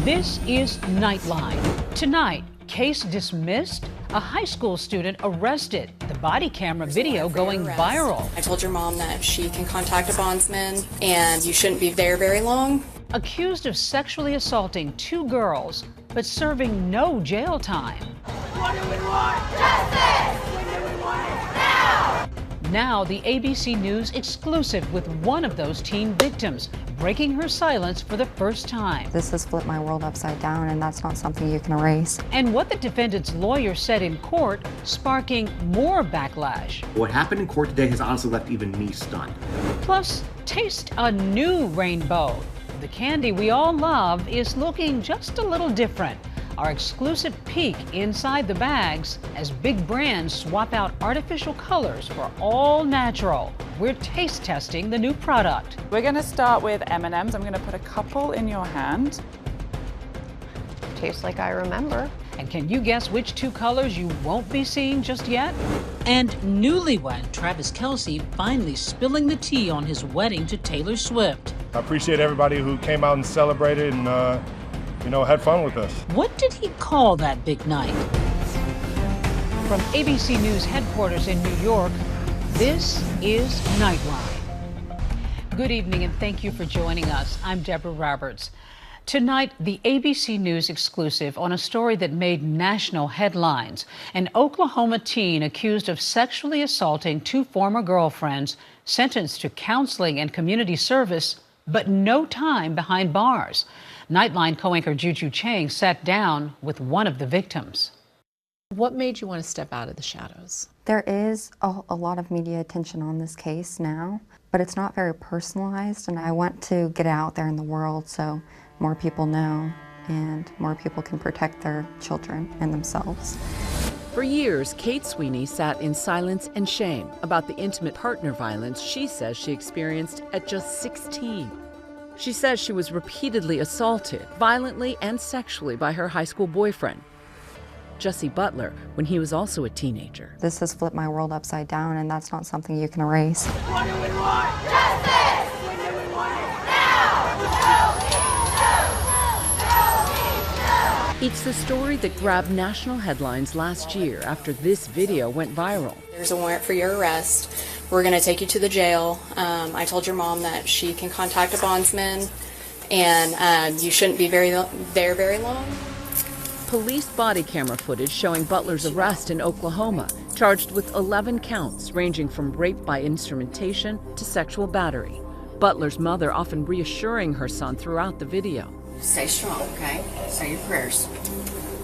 This is Nightline. Tonight, case dismissed, a high school student arrested, the body camera video going viral. I told your mom that she can contact a bondsman and you shouldn't be there very long. Accused of sexually assaulting 2 girls, but serving no jail time. What do we want? Justice! When do we want it? Now! Now, the ABC News exclusive with one of those teen victims, breaking her silence for the first time. This has flipped my world upside down, and that's not something you can erase. And what the defendant's lawyer said in court, sparking more backlash. What happened in court today has honestly left even me stunned. Plus, taste a new rainbow. The candy we all love is looking just a little different. Our exclusive peek inside the bags as big brands swap out artificial colors for all natural. We're taste testing the new product. We're going to start with M&Ms. I'm going to put a couple in your hand. Tastes like I remember. And can you guess which 2 colors you won't be seeing just yet? And newlywed Travis Kelce finally spilling the tea on his wedding to Taylor Swift. I appreciate everybody who came out and celebrated and had fun with us. What did he call that big night? From ABC News headquarters in New York, this is Nightline. Good evening and thank you for joining us. I'm Deborah Roberts. Tonight, the ABC News exclusive on a story that made national headlines. An Oklahoma teen accused of sexually assaulting 2 former girlfriends, sentenced to counseling and community service, but no time behind bars. Nightline co-anchor Juju Chang sat down with one of the victims. What made you want to step out of the shadows? There is a lot of media attention on this case now, but it's not very personalized, and I want to get it out there in the world so more people know and more people can protect their children and themselves. For years, Kate Sweeney sat in silence and shame about the intimate partner violence she says she experienced at just 16. She says she was repeatedly assaulted, violently and sexually, by her high school boyfriend, Jesse Butler, when he was also a teenager. This has flipped my world upside down, and that's not something you can erase. What do we want? Justice! When do we want it? Now! It's the story that grabbed national headlines last year after this video went viral. There's a warrant for your arrest. We're going to take you to the jail. I told your mom that she can contact a bondsman and you shouldn't be there very long. Police body camera footage showing Butler's arrest in Oklahoma, charged with 11 counts ranging from rape by instrumentation to sexual battery. Butler's mother often reassuring her son throughout the video. Stay strong, okay? Say your prayers.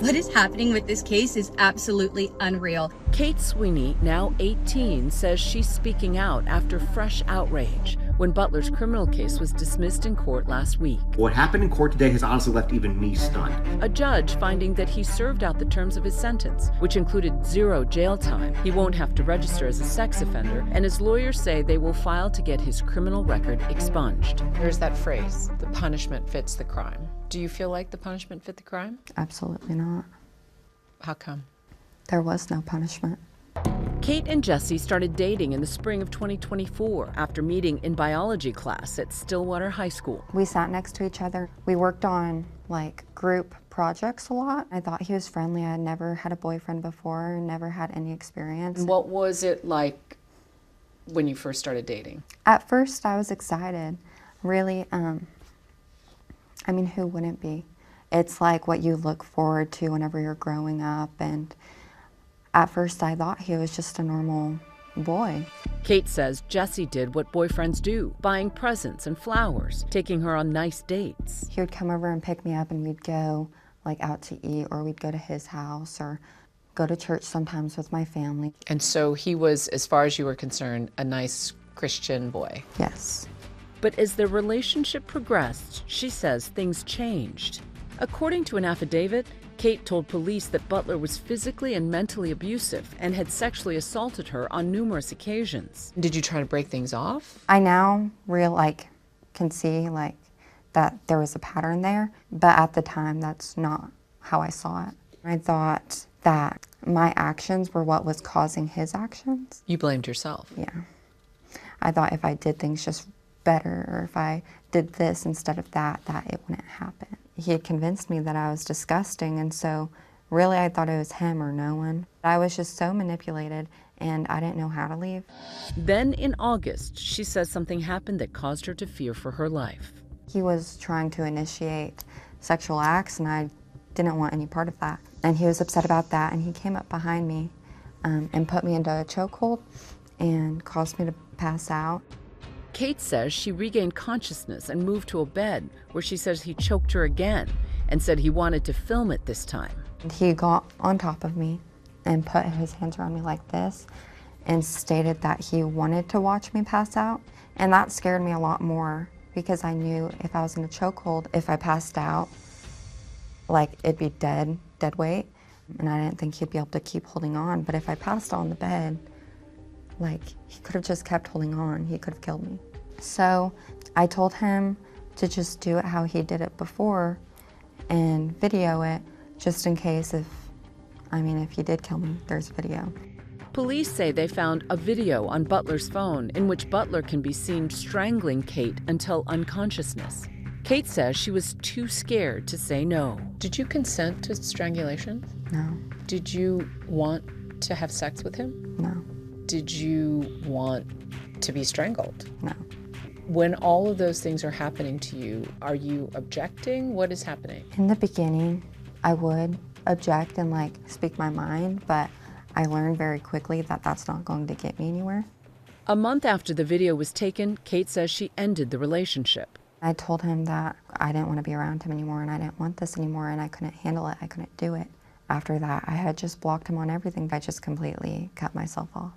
What is happening with this case is absolutely unreal. Kate Sweeney, now 18, says she's speaking out after fresh outrage when Butler's criminal case was dismissed in court last week. What happened in court today has honestly left even me stunned. A judge finding that he served out the terms of his sentence, which included 0 jail time. He won't have to register as a sex offender, and his lawyers say they will file to get his criminal record expunged. There's that phrase, the punishment fits the crime. Do you feel like the punishment fit the crime? Absolutely not. How come? There was no punishment. Kate and Jesse started dating in the spring of 2024 after meeting in biology class at Stillwater High School. We sat next to each other. We worked on group projects a lot. I thought he was friendly. I had never had a boyfriend before, never had any experience. And what was it like when you first started dating? At first I was excited. Really, who wouldn't be? It's like what you look forward to whenever you're growing up, and at first I thought he was just a normal boy. Kate says Jesse did what boyfriends do, buying presents and flowers, taking her on nice dates. He would come over and pick me up, and we'd go out to eat, or we'd go to his house, or go to church sometimes with my family. And so he was, as far as you were concerned, a nice Christian boy? Yes. But as their relationship progressed, she says things changed. According to an affidavit, Kate told police that Butler was physically and mentally abusive and had sexually assaulted her on numerous occasions. Did you try to break things off? I now can see that there was a pattern there, but at the time that's not how I saw it. I thought that my actions were what was causing his actions. You blamed yourself? Yeah. I thought if I did things just better, or if I did this instead of that, that it wouldn't happen. he had convinced me that I was disgusting, and so really I thought it was him or no one. I was just so manipulated, and I didn't know how to leave. Then in August, she says something happened that caused her to fear for her life. He was trying to initiate sexual acts, and I didn't want any part of that. And he was upset about that, and he came up behind me and put me into a chokehold and caused me to pass out. Kate says she regained consciousness and moved to a bed where she says he choked her again and said he wanted to film it this time. He got on top of me and put his hands around me like this and stated that he wanted to watch me pass out. And that scared me a lot more because I knew if I was in a chokehold, if I passed out, like it'd be dead weight. And I didn't think he'd be able to keep holding on. But if I passed out on the bed, like he could have just kept holding on. He could have killed me. So I told him to just do it how he did it before and video it just in case if he did kill me, there's video. Police say they found a video on Butler's phone in which Butler can be seen strangling Kate until unconsciousness. Kate says she was too scared to say no. Did you consent to strangulation? No. Did you want to have sex with him? No. Did you want to be strangled? No. When all of those things are happening to you, are you objecting? What is happening? In the beginning, I would object and speak my mind, but I learned very quickly that that's not going to get me anywhere. A month after the video was taken, Kate says she ended the relationship. I told him that I didn't want to be around him anymore and I didn't want this anymore and I couldn't handle it, I couldn't do it. After that, I had just blocked him on everything. I just completely cut myself off.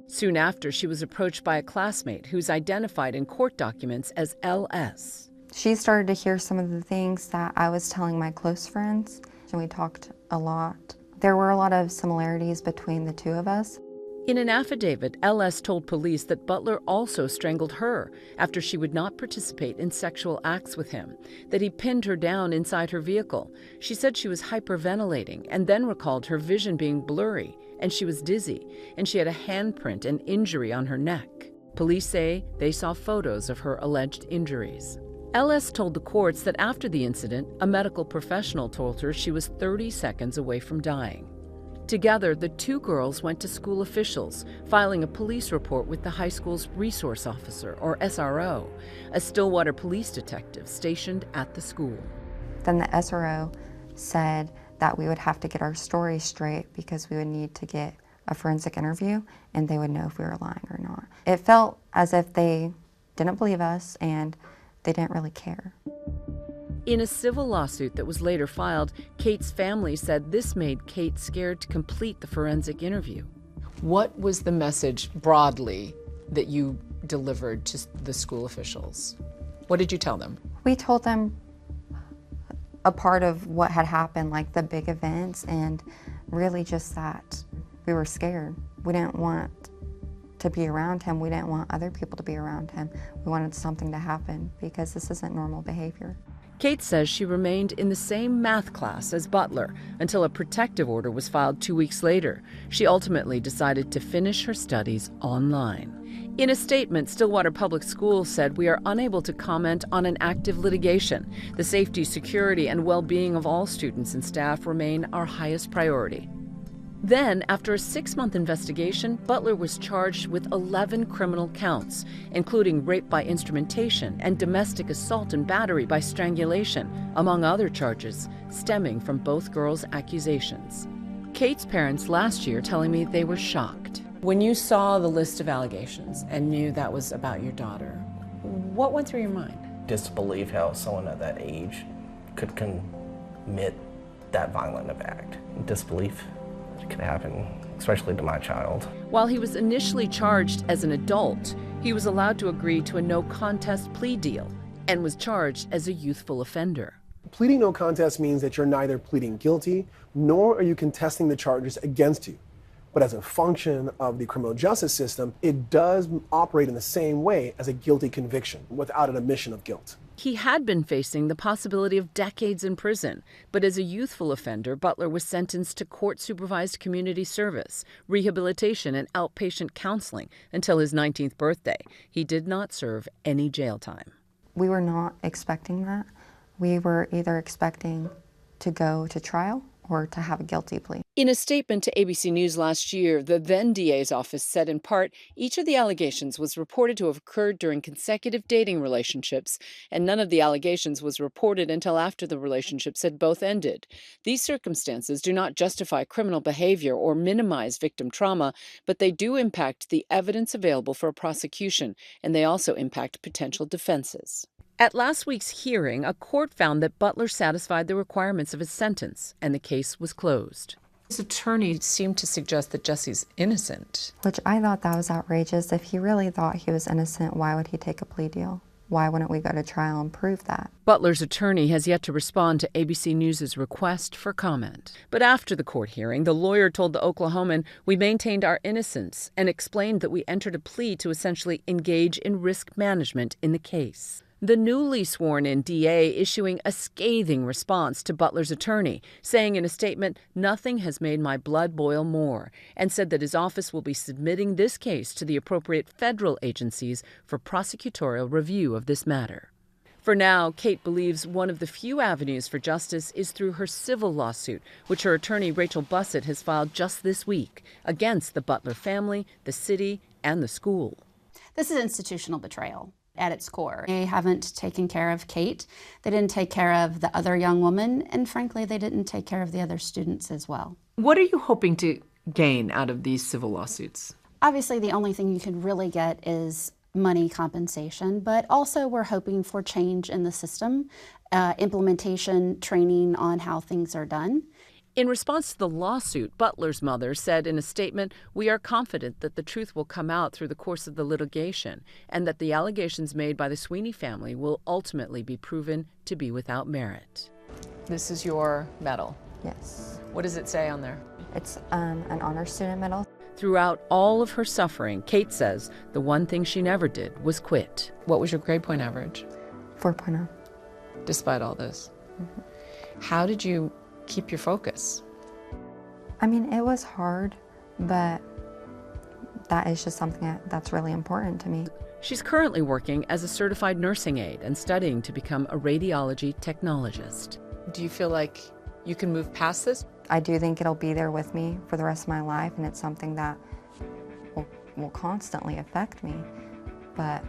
Soon after, she was approached by a classmate who's identified in court documents as LS. She started to hear some of the things that I was telling my close friends, and we talked a lot. There were a lot of similarities between the two of us. In an affidavit, LS told police that Butler also strangled her after she would not participate in sexual acts with him, that he pinned her down inside her vehicle. She said she was hyperventilating and then recalled her vision being blurry, and she was dizzy, and she had a handprint and injury on her neck. Police say they saw photos of her alleged injuries. LS told the courts that after the incident, a medical professional told her she was 30 seconds away from dying. Together, the two girls went to school officials, filing a police report with the high school's resource officer, or SRO, a Stillwater police detective stationed at the school. Then the SRO said that we would have to get our story straight because we would need to get a forensic interview and they would know if we were lying or not. It felt as if they didn't believe us and they didn't really care. In a civil lawsuit that was later filed, Kate's family said this made Kate scared to complete the forensic interview. What was the message broadly that you delivered to the school officials? What did you tell them? We told them a part of what had happened, like the big events, and really just that we were scared. We didn't want to be around him. We didn't want other people to be around him. We wanted something to happen because this isn't normal behavior. Kate says she remained in the same math class as Butler until a protective order was filed 2 weeks later. She ultimately decided to finish her studies online. In a statement, Stillwater Public Schools said, "We are unable to comment on an active litigation. The safety, security, and well-being of all students and staff remain our highest priority." Then, after a 6-month investigation, Butler was charged with 11 criminal counts, including rape by instrumentation and domestic assault and battery by strangulation, among other charges stemming from both girls' accusations. Kate's parents last year telling me they were shocked. When you saw the list of allegations and knew that was about your daughter, what went through your mind? Disbelief how someone at that age could commit that violent of act. Disbelief. Could happen, especially to my child. While he was initially charged as an adult, he was allowed to agree to a no-contest plea deal and was charged as a youthful offender. Pleading no contest means that you're neither pleading guilty nor are you contesting the charges against you. But as a function of the criminal justice system, it does operate in the same way as a guilty conviction without an admission of guilt. He had been facing the possibility of decades in prison, but as a youthful offender, Butler was sentenced to court-supervised community service, rehabilitation, and outpatient counseling until his 19th birthday. He did not serve any jail time. We were not expecting that, We were either expecting to go to trial or to have a guilty plea. In a statement to ABC News last year, the then DA's office said in part, each of the allegations was reported to have occurred during consecutive dating relationships, and none of the allegations was reported until after the relationships had both ended. These circumstances do not justify criminal behavior or minimize victim trauma, but they do impact the evidence available for a prosecution, and they also impact potential defenses. At last week's hearing, a court found that Butler satisfied the requirements of his sentence, and the case was closed. His attorney seemed to suggest that Jesse's innocent. Which I thought that was outrageous. If he really thought he was innocent, why would he take a plea deal? Why wouldn't we go to trial and prove that? Butler's attorney has yet to respond to ABC News' request for comment. But after the court hearing, the lawyer told the Oklahoman, "We maintained our innocence," and explained that we entered a plea to essentially engage in risk management in the case. The newly sworn-in DA issuing a scathing response to Butler's attorney, saying in a statement, "Nothing has made my blood boil more," and said that his office will be submitting this case to the appropriate federal agencies for prosecutorial review of this matter. For now, Kate believes one of the few avenues for justice is through her civil lawsuit, which her attorney Rachel Bussett has filed just this week against the Butler family, the city, and the school. This is institutional betrayal at its core. They haven't taken care of Kate. They didn't take care of the other young woman, and frankly, they didn't take care of the other students as well. What are you hoping to gain out of these civil lawsuits? Obviously, the only thing you could really get is money compensation, but also we're hoping for change in the system, implementation, training on how things are done. In response to the lawsuit, Butler's mother said in a statement, "We are confident that the truth will come out through the course of the litigation and that the allegations made by the Sweeney family will ultimately be proven to be without merit." This is your medal. Yes. What does it say on there? It's an honor student medal. Throughout all of her suffering, Kate says the one thing she never did was quit. What was your grade point average? 4.0. Despite all this. Mm-hmm. How did you keep your focus? I mean, it was hard, but that is just something that's really important to me. She's currently working as a certified nursing aide and studying to become a radiology technologist. Do you feel like you can move past this? I do think it'll be there with me for the rest of my life, and it's something that will constantly affect me, but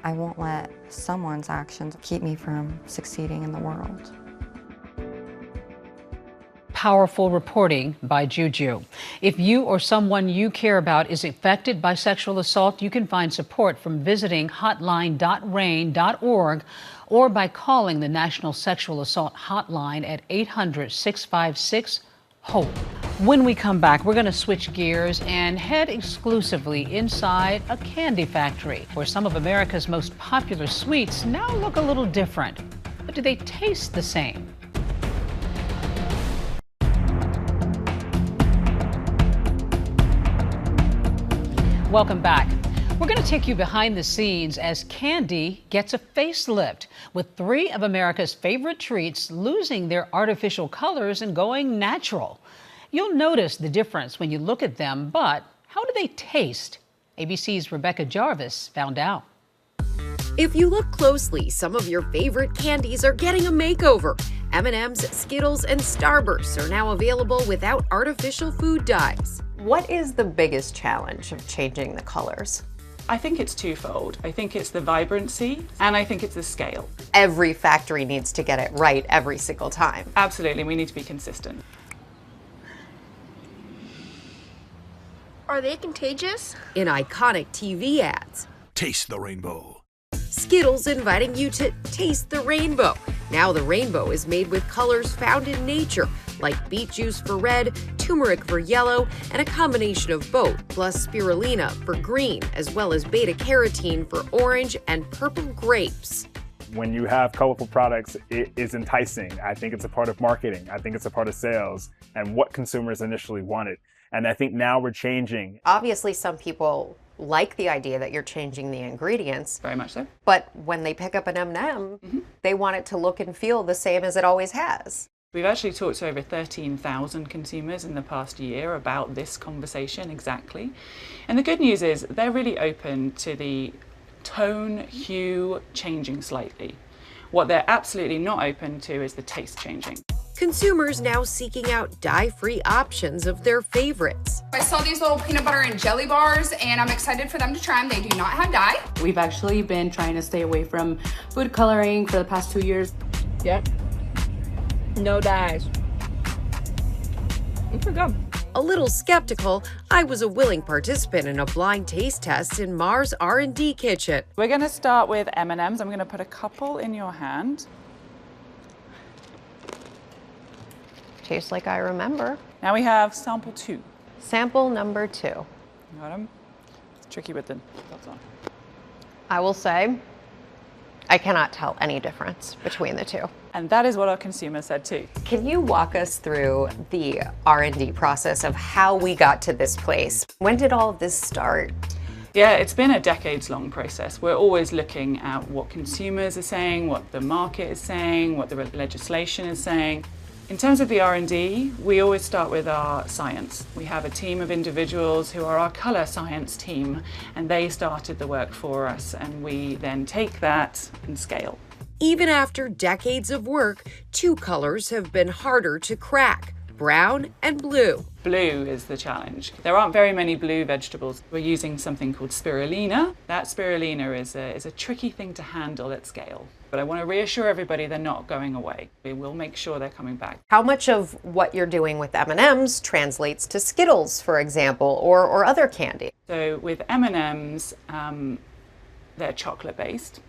I won't let someone's actions keep me from succeeding in the world. Powerful reporting by Juju. If you or someone you care about is affected by sexual assault, you can find support from visiting hotline.rain.org or by calling the National Sexual Assault Hotline at 800-656-HOPE. When we come back, we're going to switch gears and head exclusively inside a candy factory where some of America's most popular sweets now look a little different. But do they taste the same? Welcome back. We're going to take you behind the scenes as candy gets a facelift, with 3 of America's favorite treats losing their artificial colors and going natural. You'll notice the difference when you look at them, but how do they taste? ABC's Rebecca Jarvis found out. If you look closely, some of your favorite candies are getting a makeover. M&Ms, Skittles, and Starburst are now available without artificial food dyes. What is the biggest challenge of changing the colors? I think it's twofold. I think it's the vibrancy and I think it's the scale. Every factory needs to get it right every single time. Absolutely, we need to be consistent. Are they contagious? In iconic TV ads. Taste the rainbow. Skittles inviting you to taste the rainbow. Now the rainbow is made with colors found in nature, like beet juice for red, turmeric for yellow, and a combination of both, plus spirulina for green, as well as beta-carotene for orange and purple grapes. When you have colorful products, it is enticing. I think it's a part of marketing. I think it's a part of sales and what consumers initially wanted. And I think now we're changing. Obviously, some people like the idea that you're changing the ingredients. Very much so. But when they pick up an M&M, they want it to look and feel the same as it always has. We've actually talked to over 13,000 consumers in the past year about this conversation exactly. And the good news is they're really open to the tone, hue changing slightly. What they're absolutely not open to is the taste changing. Consumers now seeking out dye-free options of their favorites. I saw these little peanut butter and jelly bars, and I'm excited for them to try them. They do not have dye. We've actually been trying to stay away from food coloring for the past 2 years. Yep. No dyes. It's pretty good. A little skeptical, I was a willing participant in a blind taste test in Mars R&D kitchen. We're going to start with M&Ms. I'm going to put a couple in your hand. Tastes like I remember. Now we have sample 2. Sample number 2. Got them? It's tricky with the dots on. I will say, I cannot tell any difference between the two. And that is what our consumers said too. Can you walk us through the R&D process of how we got to this place? When did all of this start? Yeah, it's been a decades-long process. We're always looking at what consumers are saying, what the market is saying, what the legislation is saying. In terms of the R&D, we always start with our science. We have a team of individuals who are our color science team, and they started the work for us, and we then take that and scale. Even after decades of work, 2 colors have been harder to crack, brown and blue. Blue is the challenge. There aren't very many blue vegetables. We're using something called spirulina. That spirulina is a tricky thing to handle at scale. But I want to reassure everybody they're not going away. We will make sure they're coming back. How much of what you're doing with M&Ms translates to Skittles, for example, or other candy? So with M&Ms, they're chocolate-based.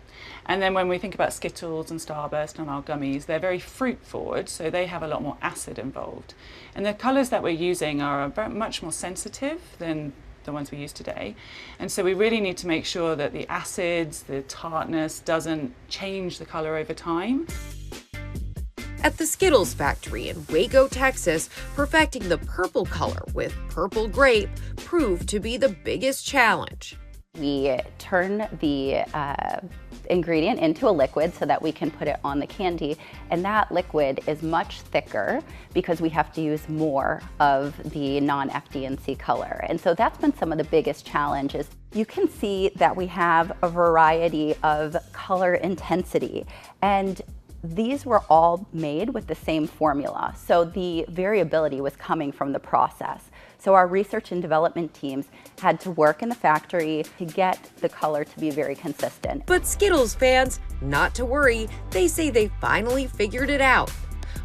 And then when we think about Skittles and Starburst and our gummies, they're very fruit-forward, so they have a lot more acid involved. And the colours that we're using are much more sensitive than the ones we use today. And so we really need to make sure that the acids, the tartness doesn't change the colour over time. At the Skittles factory in Waco, Texas, perfecting the purple color with purple grape proved to be the biggest challenge. We turn the ingredient into a liquid so that we can put it on the candy, and that liquid is much thicker because we have to use more of the non-FD&C color. And so that's been some of the biggest challenges. You can see that we have a variety of color intensity, and these were all made with the same formula. So the variability was coming from the process. So our research and development teams had to work in the factory to get the color to be very consistent. But Skittles fans, not to worry, they say they finally figured it out.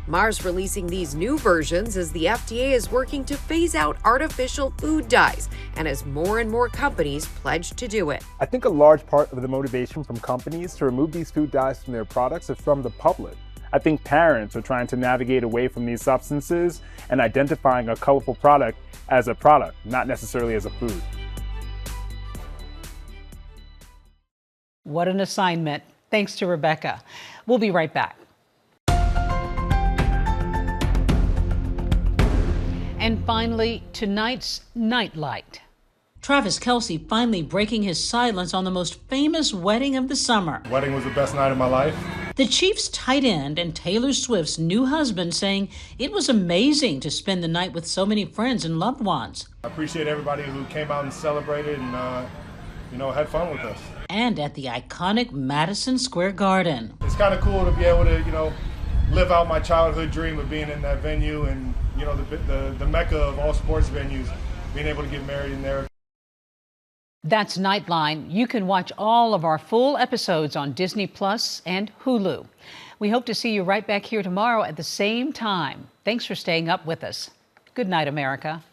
Mars releasing these new versions as the FDA is working to phase out artificial food dyes and as more and more companies pledge to do it. I think a large part of the motivation from companies to remove these food dyes from their products is from the public. I think parents are trying to navigate away from these substances and identifying a colorful product as a product, not necessarily as a food. What an assignment. Thanks to Rebecca. We'll be right back. And finally, tonight's Nightlight. Travis Kelce finally breaking his silence on the most famous wedding of the summer. Wedding was the best night of my life. The Chiefs tight end and Taylor Swift's new husband saying it was amazing to spend the night with so many friends and loved ones. I appreciate everybody who came out and celebrated and, had fun with us. And at the iconic Madison Square Garden. It's kind of cool to be able to, live out my childhood dream of being in that venue and, the mecca of all sports venues, being able to get married in there. That's Nightline. You can watch all of our full episodes on Disney Plus and Hulu. We hope to see you right back here tomorrow at the same time. Thanks for staying up with us. Good night, America.